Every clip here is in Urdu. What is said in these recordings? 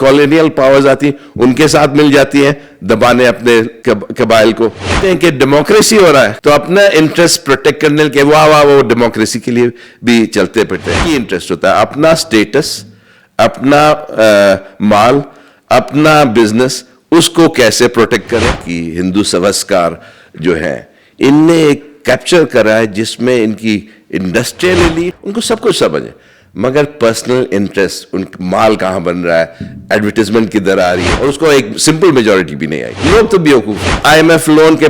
کالونیل پاورز آتی ان کے ساتھ مل جاتی ہیں دبانے اپنے قبائل کو. کہتے ہیں کہ ڈیموکریسی ہو رہا ہے تو اپنا انٹرسٹ پروٹیکٹ کرنے کے وہ ڈیموکریسی کے لیے بھی چلتے پھرتے ہیں. کی انٹرسٹ ہوتا ہے اپنا اسٹیٹس, اپنا مال, اپنا بزنس, اس کو کیسے پروٹیکٹ کریں. کہ ہندو سوسکار جو ہیں ان نے ایک کیپچر کرا ہے جس میں ان کی انڈسٹریل ایلیٹ ان کو سب کچھ سمجھ ہے, مگر پرسنل انٹرسٹ ان مال کہاں بن رہا ہے, ایڈورٹیزمنٹ کدھر آ رہی ہے, اور اس کو ایک سمپل میجورٹی بھی نہیں آئی. لوگ تو بیوقوف. IMF لون کے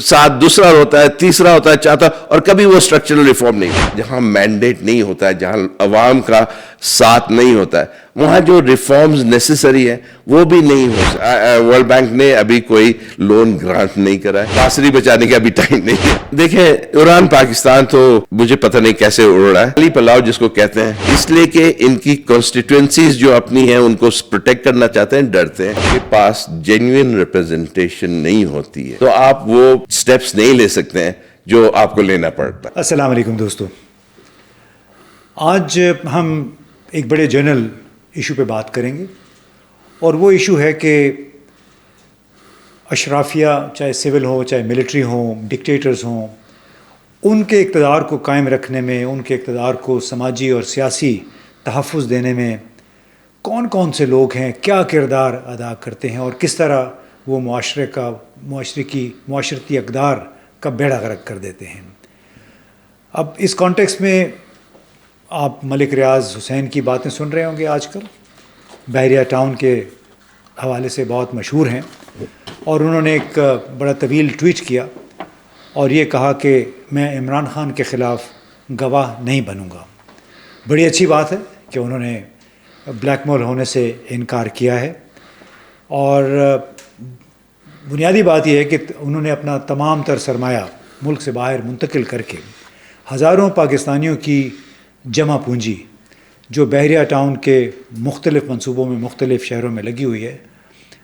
ساتھ دوسرا ہوتا ہے, تیسرا ہوتا ہے, چوتھا, اور کبھی وہ اسٹرکچرل ریفارم نہیں. جہاں مینڈیٹ نہیں ہوتا ہے, جہاں عوام کا ساتھ نہیں ہوتا ہے, وہاں جو ریفارمز نیسیسری ہیں وہ بھی نہیں ہو سکتا. ورلڈ بینک نے ابھی کوئی لون گرانٹ نہیں کرا ہے, باسری بچانے کا ابھی ٹائم نہیں ہے. دیکھیں ایران پاکستان تو مجھے پتہ نہیں کیسے اڑ رہا ہے, علی پلاؤ جس کو کہتے ہیں, اس لیے کہ ان کی کانسٹیٹوئنسیز جو اپنی ہیں ان کو پروٹیکٹ کرنا چاہتے ہیں, ڈرتے ہیں. آپ کے پاس جینوئن ریپرزنٹیشن نہیں ہوتی ہے تو آپ وہ سٹیپس نہیں لے سکتے ہیں جو آپ کو لینا پڑتا ہے. السلام علیکم دوستو, آج ہم ایک بڑے جنرل ایشو پہ بات کریں گے, اور وہ ایشو ہے کہ اشرافیہ چاہے سول ہو چاہے ملٹری ہوں, ڈکٹیٹرز ہوں, ان کے اقتدار کو قائم رکھنے میں, ان کے اقتدار کو سماجی اور سیاسی تحفظ دینے میں کون کون سے لوگ ہیں, کیا کردار ادا کرتے ہیں, اور کس طرح وہ معاشرتی اقدار کا بیڑا غرق کر دیتے ہیں. اب اس کانٹیکس میں آپ ملک ریاض حسین کی باتیں سن رہے ہوں گے. آج کل بحریہ ٹاؤن کے حوالے سے بہت مشہور ہیں, اور انہوں نے ایک بڑا طویل ٹویٹ کیا اور یہ کہا کہ میں عمران خان کے خلاف گواہ نہیں بنوں گا. بڑی اچھی بات ہے کہ انہوں نے بلیک میل ہونے سے انکار کیا ہے, اور بنیادی بات یہ ہے کہ انہوں نے اپنا تمام تر سرمایہ ملک سے باہر منتقل کر کے ہزاروں پاکستانیوں کی جمع پونجی جو بحریہ ٹاؤن کے مختلف منصوبوں میں مختلف شہروں میں لگی ہوئی ہے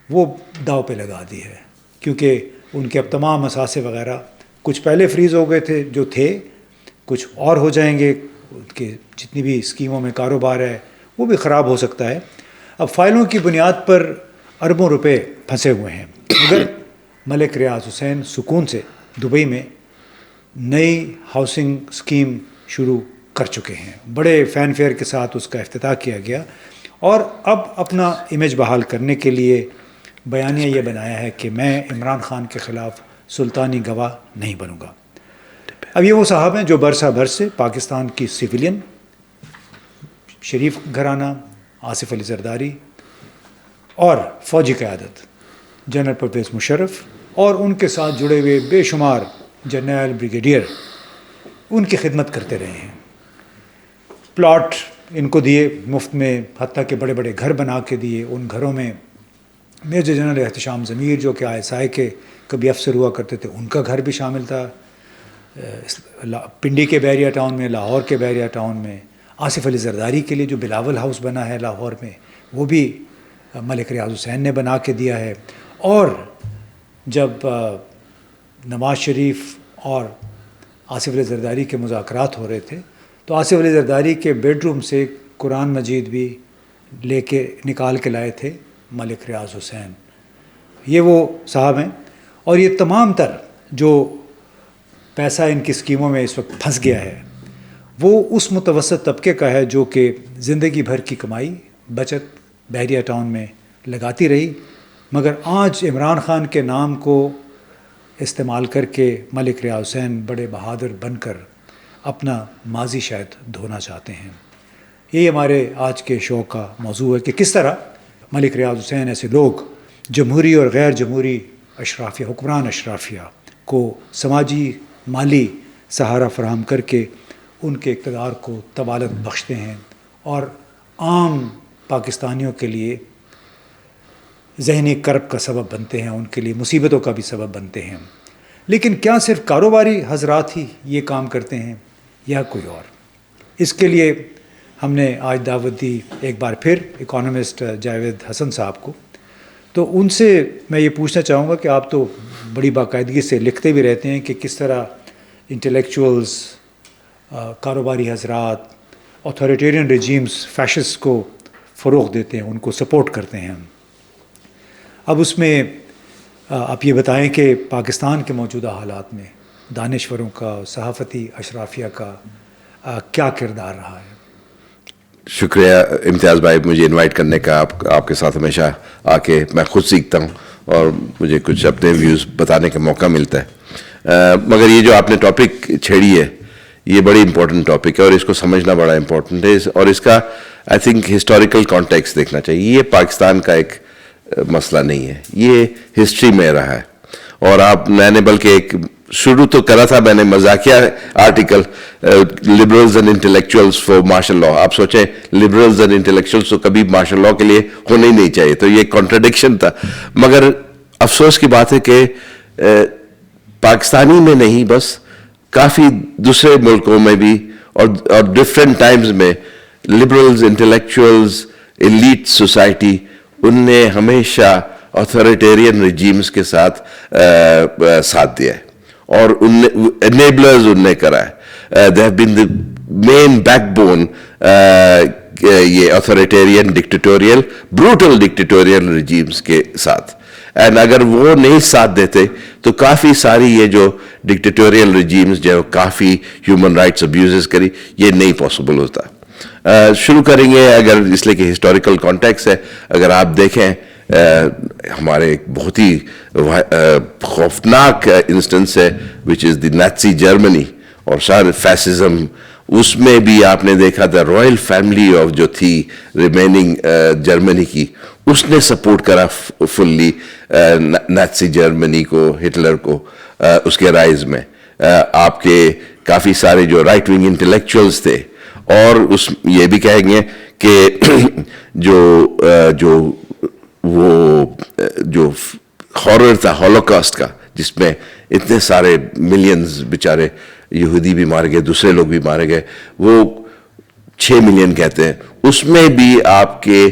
وہ داؤ پہ لگا دی ہے, کیونکہ ان کے اب تمام اثاثے وغیرہ کچھ پہلے فریز ہو گئے تھے جو تھے, کچھ اور ہو جائیں گے, ان کے جتنی بھی اسکیموں میں کاروبار ہے وہ بھی خراب ہو سکتا ہے. اب فائلوں کی بنیاد پر اربوں روپے پھنسے ہوئے ہیں, مگر ملک ریاض حسین سکون سے دبئی میں نئی ہاؤسنگ اسکیم شروع کر چکے ہیں. بڑے فین فیئر کے ساتھ اس کا افتتاح کیا گیا, اور اب اپنا امیج بحال کرنے کے لیے بیانیہ یہ بنایا ہے کہ میں عمران خان کے خلاف سلطانی گواہ نہیں بنوں گا. اب یہ وہ صاحب ہیں جو برسہ برس سے پاکستان کی سویلین, شریف گھرانہ, آصف علی زرداری اور فوجی قیادت جنرل پرویز مشرف اور ان کے ساتھ جڑے ہوئے بے شمار جرنیل, بریگیڈیئر ان کی خدمت کرتے رہے ہیں. پلاٹ ان کو دیے مفت میں, حتیٰ کہ بڑے بڑے گھر بنا کے دیے. ان گھروں میں میجر جنرل احتشام ضمیر جو کہ ISI کے کبھی افسر ہوا کرتے تھے, ان کا گھر بھی شامل تھا. پنڈی کے بحریہ ٹاؤن میں, لاہور کے بحریہ ٹاؤن میں, آصف علی زرداری کے لیے جو بلاول ہاؤس بنا ہے لاہور میں وہ بھی ملک ریاض حسین نے بنا کے دیا ہے. اور جب نواز شریف اور آصف علی زرداری کے مذاکرات ہو رہے تھے تو آصف علی زرداری کے بیڈ روم سے قرآن مجید بھی نکال کے لائے تھے ملک ریاض حسین. یہ وہ صاحب ہیں, اور یہ تمام تر جو پیسہ ان کی اسکیموں میں اس وقت پھنس گیا ہے وہ اس متوسط طبقے کا ہے جو کہ زندگی بھر کی کمائی بچت بحریہ ٹاؤن میں لگاتی رہی, مگر آج عمران خان کے نام کو استعمال کر کے ملک ریاض حسین بڑے بہادر بن کر اپنا ماضی شاید دھونا چاہتے ہیں. یہی ہمارے آج کے شو کا موضوع ہے کہ کس طرح ملک ریاض حسین ایسے لوگ جمہوری اور غیر جمہوری اشرافیہ, حکمران اشرافیہ کو سماجی مالی سہارا فراہم کر کے ان کے اقتدار کو طوالت بخشتے ہیں, اور عام پاکستانیوں کے لیے ذہنی کرب کا سبب بنتے ہیں, ان کے لیے مصیبتوں کا بھی سبب بنتے ہیں. لیکن کیا صرف کاروباری حضرات ہی یہ کام کرتے ہیں یا کوئی اور؟ اس کے لیے ہم نے آج دعوت دی ایک بار پھر اکانومسٹ جاوید حسن صاحب کو. تو ان سے میں یہ پوچھنا چاہوں گا کہ آپ تو بڑی باقاعدگی سے لکھتے بھی رہتے ہیں کہ کس طرح انٹلیکچوئلز, کاروباری حضرات, اتھارٹیرین ریجیمز, فیشسٹ کو فروغ دیتے ہیں, ان کو سپورٹ کرتے ہیں. اب اس میں آپ یہ بتائیں کہ پاکستان کے موجودہ حالات میں دانشوروں کا, صحافتی اشرافیہ کا کیا کردار رہا ہے؟ شکریہ امتیاز بھائی مجھے انوائٹ کرنے کا. آپ کے ساتھ ہمیشہ آ کے میں خود سیکھتا ہوں اور مجھے کچھ اپنے ویوز بتانے کا موقع ملتا ہے. مگر یہ جو آپ نے ٹاپک چھیڑی ہے یہ بڑی امپورٹنٹ ٹاپک ہے اور اس کو سمجھنا بڑا امپورٹنٹ ہے, اور اس کا آئی تھنک ہسٹوریکل کانٹیکس دیکھنا چاہیے. یہ پاکستان کا ایک مسئلہ نہیں ہے, یہ ہسٹری میں رہا ہے. اور میں نے بلکہ ایک شروع تو کرا تھا میں نے مذاقیہ article liberals and intellectuals for martial law. آپ سوچیں لبرلز اینڈ انٹلیکچوئلس تو کبھی مارشل لاء کے لیے ہونا ہی نہیں چاہیے, تو یہ کانٹرڈکشن تھا. مگر افسوس کی بات ہے کہ پاکستانی میں نہیں بس کافی دوسرے ملکوں میں بھی اور ڈفرینٹ ٹائمز میں liberals, intellectuals, elite society in نے ہمیشہ اتھارٹیرین رجیمز کے ساتھ دیا ہے اور انیبلرز ان نے کرا ہے. They have been the main backbone یہ authoritarian dictatorial brutal dictatorial regimes کے ساتھ. اینڈ اگر وہ نہیں ساتھ دیتے تو کافی ساری یہ جو ڈکٹیٹوریل رجیمز جو کافی ہیومن رائٹس ابیوزز کری یہ نہیں پاسبل ہوتا. شروع کریں گے اگر اس لیے کہ ہسٹوریکل کانٹیکس ہے. اگر آپ دیکھیں ہمارے ایک بہت ہی خوفناک انسٹنس ہے وچ از دی نیٹسی جرمنی اور سارے فیسزم. اس میں بھی آپ نے دیکھا تھا رائل فیملی آف جو تھی ریمیننگ جرمنی کی, اس نے سپورٹ کرا فلی نیٹسی جرمنی کو, ہٹلر کو اس کے رائز میں. آپ کے کافی سارے جو رائٹ ونگ انٹلیکچوئلز تھے اور یہ بھی کہیں گے کہ جو ہارر تھا ہولوکاسٹ کا جس میں اتنے سارے ملینز بیچارے یہودی بھی مارے گئے, دوسرے لوگ بھی مارے گئے, وہ 6 ملین کہتے ہیں, اس میں بھی آپ کے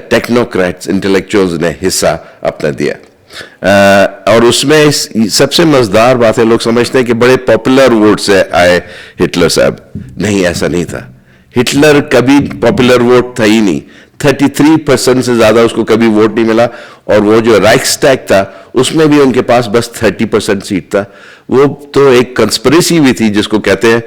ٹیکنوکریٹس انٹلیکچوئلز نے حصہ اپنا دیا. اور اس میں سب سے مزدار بات ہے, لوگ سمجھتے ہیں کہ بڑے پاپولر ووٹ سے آئے ہٹلر صاحب. نہیں, ایسا نہیں تھا. ہٹلر کبھی پاپولر ووٹ تھا ہی نہیں. 33% سے زیادہ اس کو کبھی ووٹ نہیں ملا. اور وہ جو رائکسٹیگ تھا اس میں بھی ان کے پاس بس 30% سیٹ تھا. وہ تو ایک کنسپریسی بھی تھی جس کو کہتے ہیں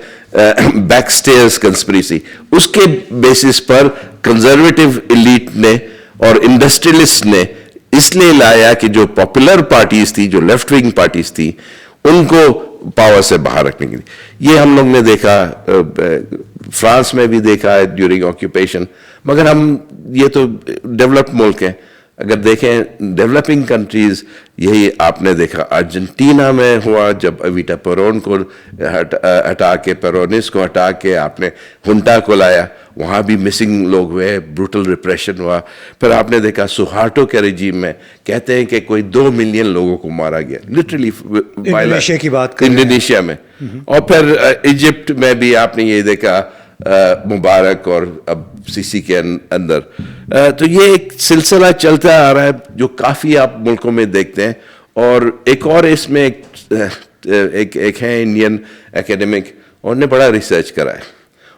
بیک سٹیئرز کنسپریسی. اس کے بیسس پر کنزرویٹو ایلیٹ نے اور انڈسٹریلسٹ نے اس لیے لایا کہ جو پاپولر پارٹیز تھی, جو لیفٹ ونگ پارٹیز تھی, ان کو پاور سے باہر رکھنے کے لیے. یہ ہم لوگ نے دیکھا, فرانس میں بھی دیکھا ہے ڈیورنگ آکیوپیشن. مگر یہ تو ڈیولپڈ ملک ہیں. اگر دیکھیں ڈیولپنگ کنٹریز, یہی آپ نے دیکھا ارجنٹینا میں ہوا جب ایویٹا پیرون کو ہٹا کے, پیرونس کو ہٹا کے آپ نے ہنٹا کو لایا, وہاں بھی مسنگ لوگ ہوئے, بروٹل ریپریشن ہوا. پھر آپ نے دیکھا سوہارٹو کے رجیم میں کہتے ہیں کہ کوئی 2 ملین لوگوں کو مارا گیا, لٹرلی انڈونیشیا کی بات کریں, انڈونیشیا میں. اور پھر ایجپٹ میں بھی آپ نے یہ دیکھا مبارک اور اب سیسی کے اندر. تو یہ ایک سلسلہ چلتا آ رہا ہے جو کافی آپ ملکوں میں دیکھتے ہیں. اور ایک اور اس میں ایک ہے انڈین اکیڈمک, اور نے بڑا ریسرچ کرا ہے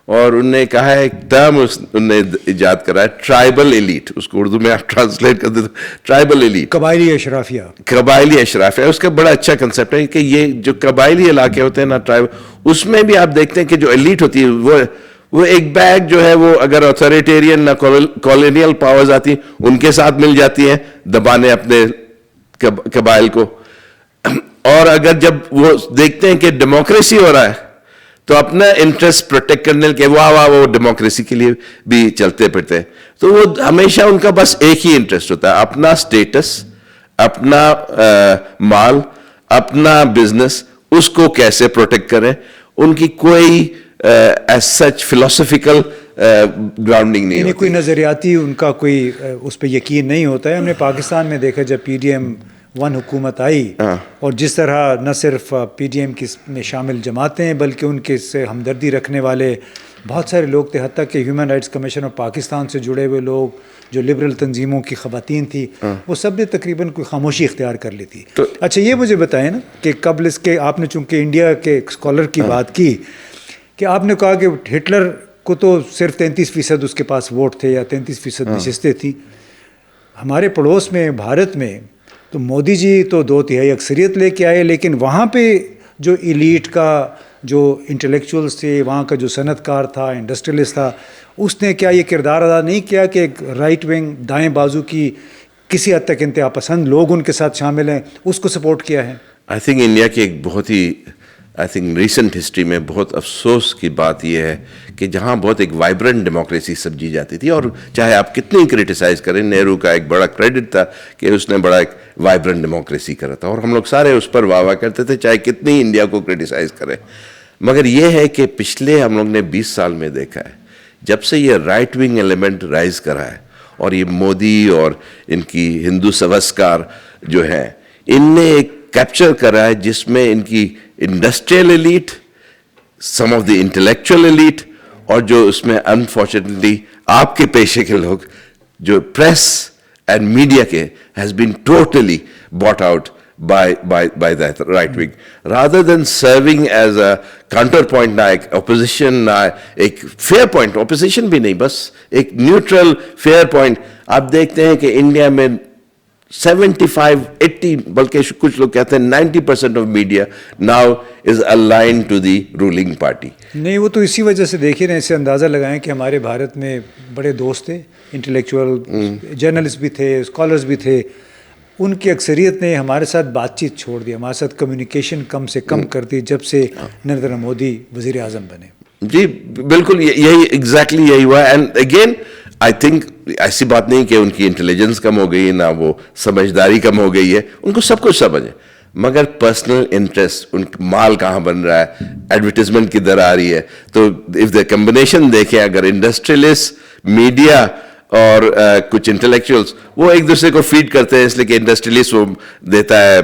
اور انہوں نے کہا ہے ایک ٹرم انہوں نے ایجاد کرا ہے ٹرائبل ایلیٹ. اس کو اردو میں آپ ٹرانسلیٹ کر دیتے ٹرائبل ایلیٹ, قبائلی اشرافیہ. قبائلی اشرافیہ اس کا بڑا اچھا کنسیپٹ ہے کہ یہ جو قبائلی علاقے ہوتے ہیں نا ٹرائب, اس میں بھی آپ دیکھتے ہیں کہ جو ایلیٹ ہوتی ہے وہ ایک بیگ جو ہے وہ اگر اتھارٹیرین نہ کالونیل پاورز آتی ہیں ان کے ساتھ مل جاتی ہیں دبانے اپنے قبائل کو. اور اگر جب وہ دیکھتے ہیں کہ ڈیموکریسی ہو رہا ہے تو اپنا انٹرسٹ پروٹیکٹ کرنے کے وہ ڈیموکریسی کے لیے بھی چلتے پھرتے ہیں. تو وہ ہمیشہ ان کا بس ایک ہی انٹرسٹ ہوتا ہے, اپنا سٹیٹس, اپنا مال, اپنا بزنس, اس کو کیسے پروٹیکٹ کریں. ان کی کوئی ایز سچ فلاسفیکل گراؤنڈنگ نہیں ہوتی, کوئی نظریاتی ان کا کوئی اس پہ یقین نہیں ہوتا ہے. ہم نے پاکستان میں دیکھا جب PDM-1 حکومت آئی اور جس طرح نہ صرف PDM کی میں شامل جماعتیں بلکہ ان کے سے ہمدردی رکھنے والے بہت سارے لوگ تھے, حتیٰ کہ human rights commission of Pakistan سے جڑے ہوئے لوگ, جو لبرل تنظیموں کی خواتین تھی, وہ سب نے تقریباً کوئی خاموشی اختیار کر لی تھی. اچھا یہ مجھے بتائیں نا کہ قبل اس کے آپ نے چونکہ انڈیا کے اسکالر کی بات کی کہ آپ نے کہا کہ ہٹلر کو تو صرف 33% اس کے پاس ووٹ تھے یا 33% نشستیں تھیں. ہمارے پڑوس میں بھارت میں تو مودی جی تو 2/3 اکثریت لے کے آئے، لیکن وہاں پہ جو ایلیٹ کا جو انٹلیکچوئلس تھے، وہاں کا جو صنعت کار تھا، انڈسٹریلسٹ تھا، اس نے کیا یہ کردار ادا نہیں کیا کہ ایک رائٹ ونگ دائیں بازو کی کسی حد تک انتہا پسند لوگ ان کے ساتھ شامل ہیں، اس کو سپورٹ کیا ہے؟ آئی تھنک انڈیا کی ایک بہت ہی ریسنٹ ہسٹری میں بہت افسوس کی بات یہ ہے کہ جہاں بہت ایک وائبرنٹ ڈیموکریسی سمجھی جاتی تھی، اور چاہے آپ کتنی کرٹیسائز کریں، نہرو کا ایک بڑا کریڈٹ تھا کہ اس نے بڑا ایک وائبرنٹ ڈیموکریسی کرا تھا، اور ہم لوگ سارے اس پر واہ واہ کرتے تھے چاہے کتنی انڈیا کو کرٹیسائز کریں. مگر یہ ہے کہ پچھلے ہم لوگ نے 20 سال میں دیکھا ہے جب سے یہ رائٹ ونگ ایلیمنٹ رائز کرا ہے، اور یہ مودی اور ان کی ہندو سوسکار جو ہیں، ان نے ایک کیپچر کرا ہے جس میں ان کی industrial elite, some of the intellectual elite, اور جو اس میں انفارچونیٹلی آپ کے پیشے کے لوگ جو پریس اینڈ میڈیا کے has been totally bought out by that right wing, rather than serving as a counterpoint, نہ ایک opposition، نہ ایک fair point، opposition بھی نہیں، بس ایک neutral fair point. آپ دیکھتے ہیں کہ انڈیا میں 75-80 بلکہ کچھ لوگ کہتے ہیں 90% of media now is aligned to the ruling party. نہیں، وہ تو اسی وجہ سے دیکھیں نا، اسے اندازہ لگائیں کہ ہمارے بھارت میں بڑے دوست تھے، انٹلیکچوئل جرنلسٹ بھی تھے، اسکالرز بھی تھے، ان کی اکثریت نے ہمارے ساتھ بات چیت چھوڑ دی، ہمارے ساتھ کمیونیکیشن کم سے کم کر دی جب سے نریندر مودی وزیر اعظم بنے. جی بالکل، یہی ایگزیکٹلی یہی ہوا. اینڈ اگین آئی تھنک ایسی بات نہیں کہ ان کی انٹیلیجنس کم ہو گئی، نہ وہ سمجھداری کم ہو گئی ہے، ان کو سب کچھ سمجھ ہے، مگر پرسنل انٹرسٹ، ان مال کہاں بن رہا ہے، ایڈورٹیزمنٹ کدھر آ رہی ہے. تو اف دا کمبینیشن دیکھیں، اگر انڈسٹریلسٹ، میڈیا اور کچھ انٹلیکچوئلس وہ ایک دوسرے کو فیڈ کرتے ہیں، اس لیے کہ انڈسٹریلسٹ وہ دیتا ہے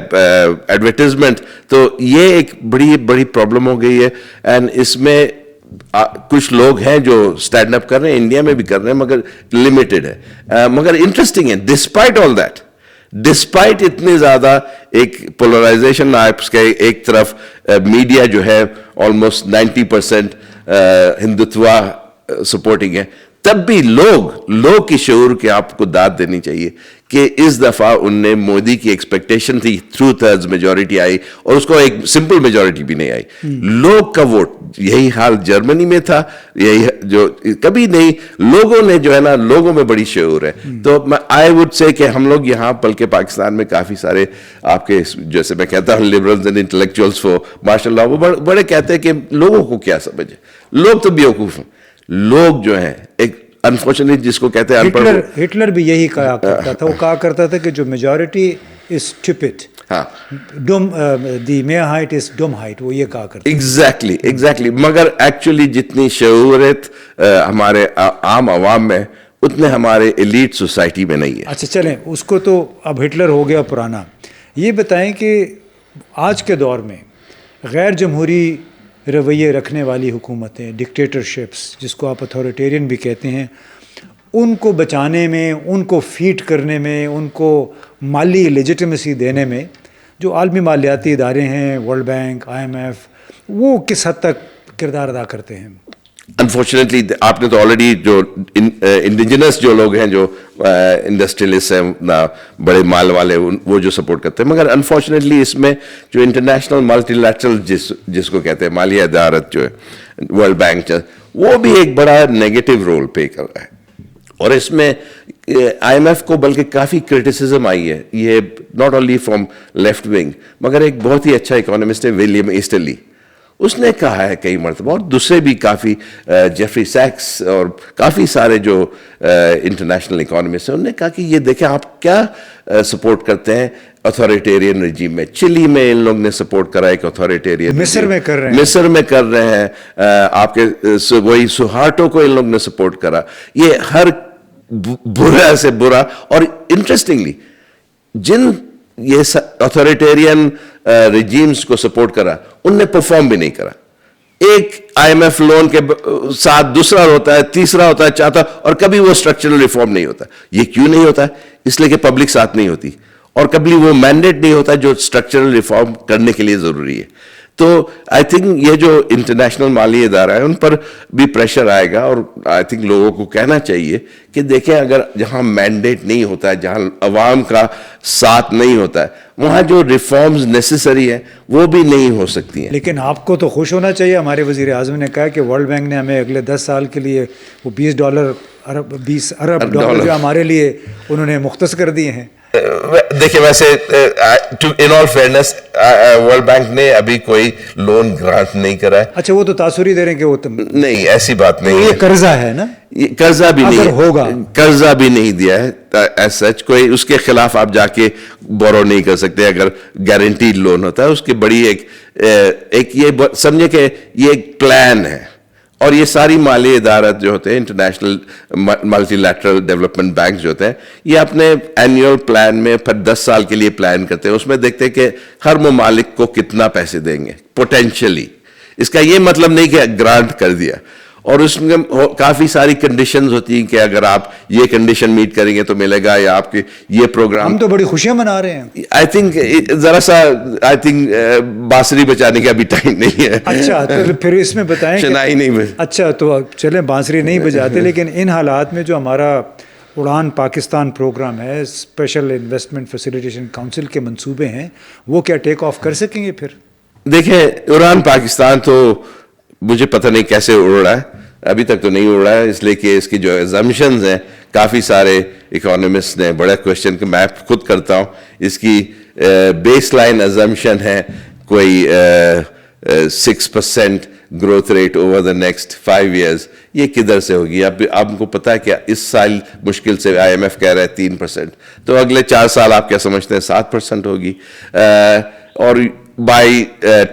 ایڈورٹیزمنٹ، تو یہ ایک بڑی پرابلم ہو گئی ہے. اینڈ اس میں کچھ لوگ ہیں جو اسٹینڈ اپ کر رہے ہیں، انڈیا میں بھی کر رہے ہیں، مگر لمیٹڈ ہے. مگر انٹرسٹنگ ہے، ڈسپائٹ آل دیٹ، ڈسپائٹ اتنی زیادہ ایک پولرائزیشن، ایک طرف میڈیا جو ہے آلموسٹ 90% ہندوتوا سپورٹنگ ہے، تب بھی لوگ کی شعور کے آپ کو داد دینی چاہیے کہ اس دفعہ ان نے مودی کی ایکسپیکٹیشن تھی 2/3 میجورٹی آئی، اور اس کو ایک سمپل میجورٹی بھی نہیں آئی. لوگ کا ووٹ، یہی حال جرمنی میں تھا، یہی جو کبھی نہیں، لوگوں نے جو ہے نا، لوگوں میں بڑی شعور ہے. تو آئی وڈ سے کہ ہم لوگ یہاں بلکہ پاکستان میں کافی سارے آپ کے جیسے میں کہتا ہوں لبرلز اینڈ انٹلیکچوئلس وہ ماشاء اللہ وہ بڑے کہتے ہیں کہ لوگوں کو کیا سمجھے، لوگ تو بیوقوف ہیں. لوگ جو ہیں ایک انفارچونیٹ جس کو کہتے ہیں، ہٹلر بھی یہی کہا کرتا تھا، وہ کہا کرتا تھا کہ جو majority is stupid, the mere height is dumb height, وہ یہ کہا کرتا. ایگزیکٹلی. مگر ایکچولی جتنی شعورت ہمارے عام عوام میں، اتنے ہمارے ایلیٹ سوسائٹی میں نہیں ہے. اچھا چلیں، اس کو تو اب ہٹلر ہو گیا پرانا. یہ بتائیں کہ آج کے دور میں غیر جمہوری رویے رکھنے والی حکومتیں، ڈکٹیٹرشپس جس کو آپ اتھارٹیرین بھی کہتے ہیں، ان کو بچانے میں، ان کو فیٹ کرنے میں، ان کو مالی لیجیٹمیسی دینے میں جو عالمی مالیاتی ادارے ہیں، ورلڈ بینک، IMF، وہ کس حد تک کردار ادا کرتے ہیں؟ انفارچونیٹلی آپ نے تو آلریڈی جو انڈیجنس جو لوگ ہیں، جو انڈسٹریلسٹ ہیں، بڑے مال والے، وہ جو سپورٹ کرتے ہیں، مگر انفارچونیٹلی اس میں جو انٹرنیشنل ملٹی لیٹرل جس کو کہتے ہیں مالی ادارت جو ہے، ورلڈ بینک، وہ بھی ایک بڑا نیگیٹو رول پلے کر رہا ہے. اور اس میں IMF کو بلکہ کافی کرٹیسزم آئی ہے، یہ not only from left wing, مگر ایک بہت ہی اچھا اکانومسٹ ہے ولیم ایسٹرلی، اس نے کہا ہے کئی مرتبہ، اور دوسرے بھی کافی، جیفری سیکس اور کافی سارے جو انٹرنیشنل اکانومسٹ ہیں، انہوں نے کہا کہ یہ دیکھیں آپ کیا سپورٹ کرتے ہیں اتھارٹیرین رجیم میں. چلی میں ان لوگ نے سپورٹ کرا ایک اتھارٹیرین، مصر میں کر رہے ہیں، آپ کے وہی سہارٹو کو ان لوگ نے سپورٹ کرا. یہ ہر برا سے برا، اور انٹرسٹنگلی جن یہ اتھارٹیرین رجیمز کو سپورٹ کرا، ان نے پرفارم بھی نہیں کرا. ایک IMF لون کے ساتھ دوسرا ہوتا ہے، تیسرا ہوتا ہے، چوتھا، اور کبھی وہ اسٹرکچرل ریفارم نہیں ہوتا. یہ کیوں نہیں ہوتا ہے؟ اس لیے کہ پبلک ساتھ نہیں ہوتی، اور کبھی وہ مینڈیٹ نہیں ہوتا جو اسٹرکچرل ریفارم کرنے کے لیے ضروری ہے. تو آئی تھنک یہ جو انٹرنیشنل مالی ادارہ ہے ان پر بھی پریشر آئے گا, اور آئی تھنک لوگوں کو کہنا چاہیے کہ دیکھیں اگر جہاں مینڈیٹ نہیں ہوتا ہے, جہاں عوام کا ساتھ نہیں ہوتا ہے, وہاں جو ریفارمز نیسیسری ہیں وہ بھی نہیں ہو سکتی ہیں. لیکن آپ کو تو خوش ہونا چاہیے, ہمارے وزیر اعظم نے کہا کہ ورلڈ بینک نے ہمیں اگلے 10 سال کے لیے وہ $20 ارب ڈالر جو ہمارے لیے انہوں نے مختص کر دیے ہیں. دیکھیں ویسے ان آل فیئرنیس ورلڈ بینک نے ابھی کوئی لون گرانٹ نہیں کرا ہے. اچھا, وہ تو تاثری دے رہے ہیں کہ وہ نہیں, ایسی بات نہیں ہے. یہ قرضہ ہے نا, یہ قرضہ بھی نہیں ہوگا, قرضہ بھی نہیں دیا ہے ایز سچ. کوئی اس کے خلاف آپ جا کے بورو نہیں کر سکتے اگر گارنٹیڈ لون ہوتا ہے. اس کی بڑی ایک یہ سمجھے کہ یہ ایک پلان ہے, اور یہ ساری مالی ادارات جو ہوتے ہیں, international multi lateral development bank جو ہوتے ہیں, یہ اپنے اینیول پلان میں پھر 10 سال کے لیے پلان کرتے ہیں. اس میں دیکھتے ہیں کہ ہر ممالک کو کتنا پیسے دیں گے پوٹینشلی. اس کا یہ مطلب نہیں کہ گرانٹ کر دیا, اور اس میں کافی ساری کنڈیشنز ہوتی ہیں کہ اگر آپ یہ کنڈیشن میٹ کریں گے تو ملے گا, یا آپ کے یہ پروگرام. ہم تو بڑی خوشیاں منا رہے ہیں. آئی تھنک ذرا سا بانسری بچانے کا بھی ٹائم نہیں ہے. اچھا, تو پھر اس میں بتائیں شنائی نہیں. اچھا, تو چلیں بانسری نہیں بجاتے, لیکن ان حالات میں جو ہمارا اڑان پاکستان پروگرام ہے, اسپیشل انویسٹمنٹ فیسیلیٹیشن کونسل کے منصوبے ہیں, وہ کیا ٹیک آف کر سکیں گے پھر؟ دیکھیں اڑان پاکستان تو مجھے پتہ نہیں کیسے اڑ رہا ہے, ابھی تک تو نہیں اڑ رہا ہے, اس لیے کہ اس کی جو ایگزامشنز ہیں کافی سارے اکانومسٹ نے بڑا کوشچن کہ میں خود کرتا ہوں. اس کی بیس لائن ایگزامشن ہے کوئی 6% growth rate over the next 5 years. یہ کدھر سے ہوگی؟ اب آپ کو پتہ ہے کہ اس سال مشکل سے IMF کہہ رہا ہے 3%, تو اگلے 4 سال آپ کیا سمجھتے ہیں 7% ہوگی. اور بائی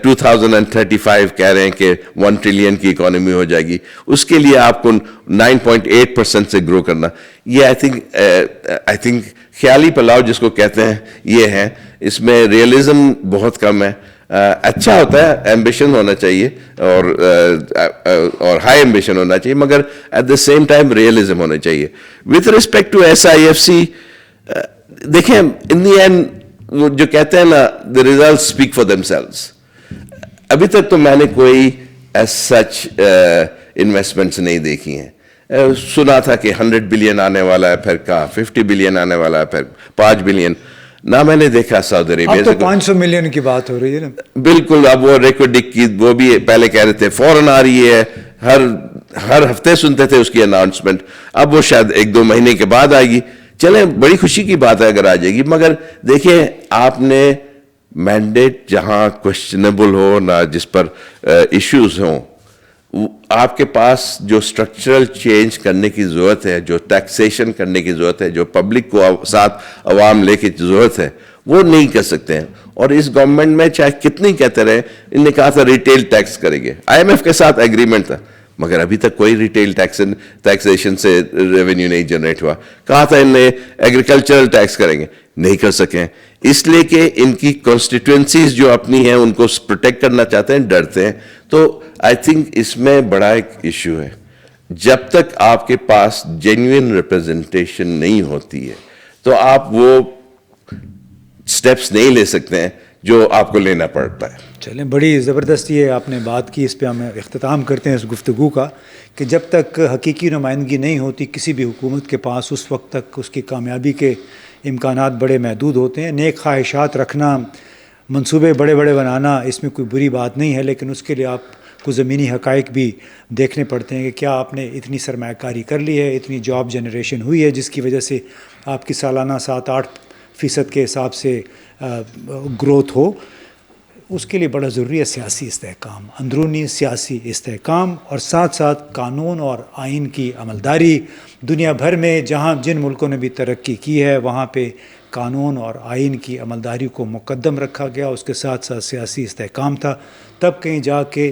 2035 کہہ رہے ہیں کہ 1 ٹریلین کی اکانومی ہو جائے گی. اس کے لیے آپ کو 9.8% سے گرو کرنا, یہ آئی تھنک خیالی پلاؤ جس کو کہتے ہیں یہ ہے. اس میں ریئلزم بہت کم ہے. اچھا ہوتا ہے, ایمبیشن ہونا چاہیے اور ہائی ایمبیشن ہونا چاہیے, مگر at the same time realism ہونا چاہیے. وتھ ریسپیکٹ ٹو SIFC, دیکھیں ان دی اینڈ جو کہتے ہیں نا the results speak for themselves. ابھی تک تو میں نے کوئی as such انویسٹمنٹس نہیں دیکھی ہیں. سنا تھا کہ 100 بلین آنے والا ہے, پھر کہا 50 بلین آنے والا ہے, پھر 5 بلین. نہ میں نے دیکھا سعودی عربیہ سے. اب تو 500 ملین کی بات ہو رہی ہے نا. بالکل. اب وہ ریکوڈک کی وہ بھی پہلے کہہ رہے تھے فوراً آ رہی ہے, ہر ہفتے سنتے تھے اس کی اناؤنسمنٹ. اب وہ شاید 1-2 مہینے کے بعد آئے گی. چلیں, بڑی خوشی کی بات ہے اگر آ جائے گی, مگر دیکھیں آپ نے مینڈیٹ جہاں کوشچنیبل ہو نہ, جس پر ایشوز ہوں, آپ کے پاس جو سٹرکچرل چینج کرنے کی ضرورت ہے, جو ٹیکسیشن کرنے کی ضرورت ہے, جو پبلک کو ساتھ عوام لے کے ضرورت ہے, وہ نہیں کر سکتے ہیں. اور اس گورنمنٹ میں چاہے کتنی کہتے رہے, ان نے کہا تھا ریٹیل ٹیکس کریں گے, IMF کے ساتھ ایگریمنٹ تھا, مگر ابھی تک کوئی ریٹیل ٹیکسیشن سے ریونیو نہیں جنریٹ ہوا. کہا تھا ان نے ایگریکلچرل ٹیکس کریں گے, نہیں کر سکے, اس لیے کہ ان کی کانسٹیٹوئنسیز جو اپنی ہیں ان کو پروٹیکٹ کرنا چاہتے ہیں, ڈرتے ہیں. تو آئی تھنک اس میں بڑا ایک ایشو ہے. جب تک آپ کے پاس جینوئن ریپرزنٹیشن نہیں ہوتی ہے تو آپ وہ سٹیپس نہیں لے سکتے ہیں جو آپ کو لینا پڑتا ہے. چلیں, بڑی زبردست یہ آپ نے بات کی, اس پہ ہم اختتام کرتے ہیں اس گفتگو کا, کہ جب تک حقیقی نمائندگی نہیں ہوتی کسی بھی حکومت کے پاس, اس وقت تک اس کی کامیابی کے امکانات بڑے محدود ہوتے ہیں. نیک خواہشات رکھنا, منصوبے بڑے بڑے بنانا, اس میں کوئی بری بات نہیں ہے, لیکن اس کے لیے آپ کو زمینی حقائق بھی دیکھنے پڑتے ہیں کہ کیا آپ نے اتنی سرمایہ کاری کر لی ہے, اتنی جاب جنریشن ہوئی ہے جس کی وجہ سے آپ کی سالانہ 7-8% کے حساب سے گروتھ ہو. اس کے لیے بڑا ضروری ہے سیاسی استحکام, اندرونی سیاسی استحکام, اور ساتھ ساتھ قانون اور آئین کی عملداری. دنیا بھر میں جہاں جن ملکوں نے بھی ترقی کی ہے وہاں پہ قانون اور آئین کی عملداری کو مقدم رکھا گیا, اس کے ساتھ ساتھ سیاسی استحکام تھا. تب کہیں جا کے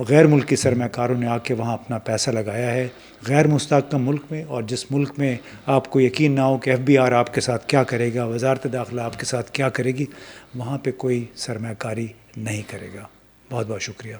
غیر ملکی سرمایہ کاروں نے آ کے وہاں اپنا پیسہ لگایا ہے غیر مستحکم ملک میں. اور جس ملک میں آپ کو یقین نہ ہو کہ FBI آپ کے ساتھ کیا کرے گا, وزارت داخلہ آپ کے ساتھ کیا کرے گی, وہاں پہ کوئی سرمایہ کاری نہیں کرے گا. بہت بہت شکریہ.